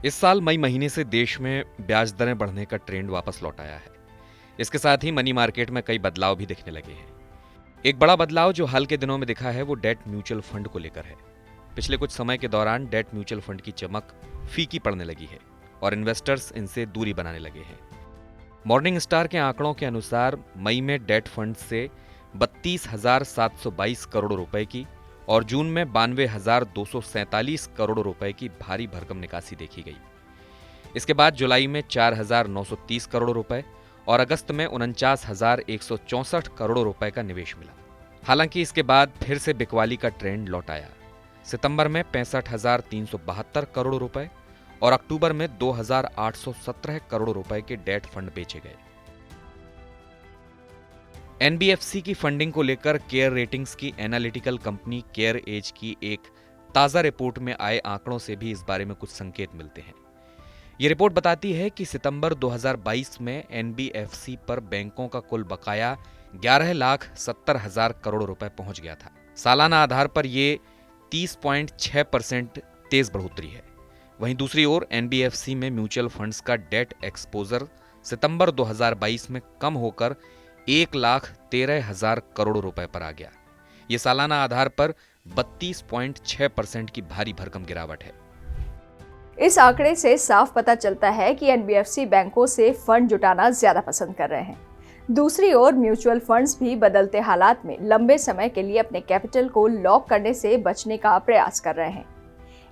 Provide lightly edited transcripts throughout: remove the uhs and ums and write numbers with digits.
इस साल मई महीने से देश में ब्याज दरें बढ़ने का ट्रेंड वापस लौट आया है। इसके साथ ही मनी मार्केट में कई बदलाव भी दिखने लगे हैं। एक बड़ा बदलाव जो हाल के दिनों में दिखा है वो डेट म्यूचुअल फंड को लेकर है। पिछले कुछ समय के दौरान डेट म्यूचुअल फंड की चमक फीकी पड़ने लगी है और इन्वेस्टर्स इनसे दूरी बनाने लगे हैं। मॉर्निंग स्टार के आंकड़ों के अनुसार मई में डेट फंड से 32,722 करोड़ रुपए की और जून में 92,247 करोड़ रुपए की भारी भरकम निकासी देखी गई। इसके बाद जुलाई में 4,930 करोड़ रुपए और अगस्त में 49,164 करोड़ रुपए का निवेश मिला। हालांकि इसके बाद फिर से बिकवाली का ट्रेंड लौट आया। सितंबर में 65,372 करोड़ रुपए और अक्टूबर में 2,817 करोड़ रुपए के डेट फंड बेचे गए। एनबीएफसी की फंडिंग को लेकर केयर रेटिंग्स की एनालिटिकल कंपनी केयर एज की एक ताजा रिपोर्ट में आए आंकड़ों से भी इस बारे में कुछ संकेत मिलते हैं। ये रिपोर्ट बताती है कि सितंबर 2022 में एनबीएफसी पर बैंकों का कुल बकाया 11,70,000 करोड़ रुपए पहुंच गया था। सालाना आधार पर यह 30.6% तेज बढ़ोतरी है। वहीं दूसरी ओर एनबीएफसी में म्यूचुअल फंड्स का डेट एक्सपोजर सितंबर 2022 में कम होकर 1,13,000 करोड़ रुपए पर आ गया। यह सालाना आधार पर 32.6% की भारी भरकम गिरावट है। इस आंकड़े से साफ पता चलता है कि एनबीएफसी बैंकों से फंड जुटाना ज्यादा पसंद कर रहे हैं। दूसरी ओर म्यूचुअल फंड्स भी बदलते हालात में लंबे समय के लिए अपने कैपिटल को लॉक करने से बचने का प्रयास कर रहे हैं।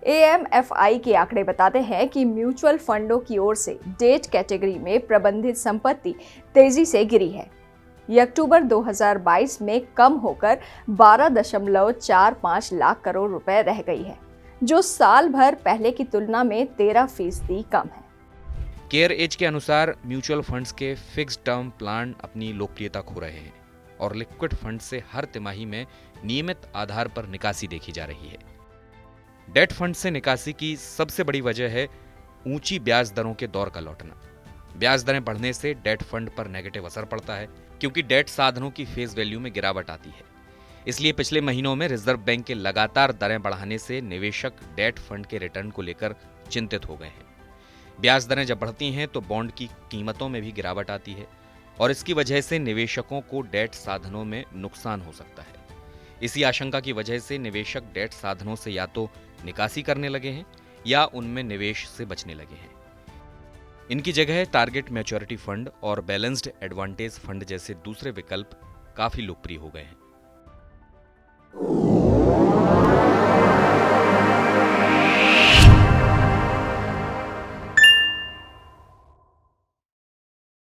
एएमएफआई के आंकड़े बताते हैं कि म्यूचुअल फंडों की ओर से डेट कैटेगरी में प्रबंधित संपत्ति तेजी से गिरी है। ये अक्टूबर 2022 में कम होकर 12.45 लाख करोड़ रुपए रह गई है, जो साल भर पहले की तुलना में 13% कम है। केयर एज के अनुसार म्यूचुअल फंड्स के फिक्स्ड टर्म प्लान अपनी लोकप्रियता खो रहे हैं और लिक्विड फंड से हर तिमाही में नियमित आधार पर निकासी देखी जा रही है। डेट फंड से निकासी की सबसे बड़ी वजह है ऊंची ब्याज दरों के दौर का लौटना। ब्याज दरें बढ़ने से डेट फंड पर नेगेटिव असर पड़ता है, क्योंकि डेट साधनों की फेस वैल्यू में गिरावट आती है। इसलिए पिछले महीनों में रिजर्व बैंक के लगातार दरें बढ़ाने से निवेशक डेट फंड के रिटर्न को लेकर चिंतित हो गए हैं। ब्याज दरें जब बढ़ती हैं तो बॉन्ड की कीमतों में भी गिरावट आती है और इसकी वजह से निवेशकों को डेट साधनों में नुकसान हो सकता है। इसी आशंका की वजह से निवेशक डेट साधनों से या तो निकासी करने लगे हैं या उनमें निवेश से बचने लगे हैं। इनकी जगह टारगेट मैच्योरिटी फंड और बैलेंस्ड एडवांटेज फंड जैसे दूसरे विकल्प काफी लोकप्रिय हो गए हैं।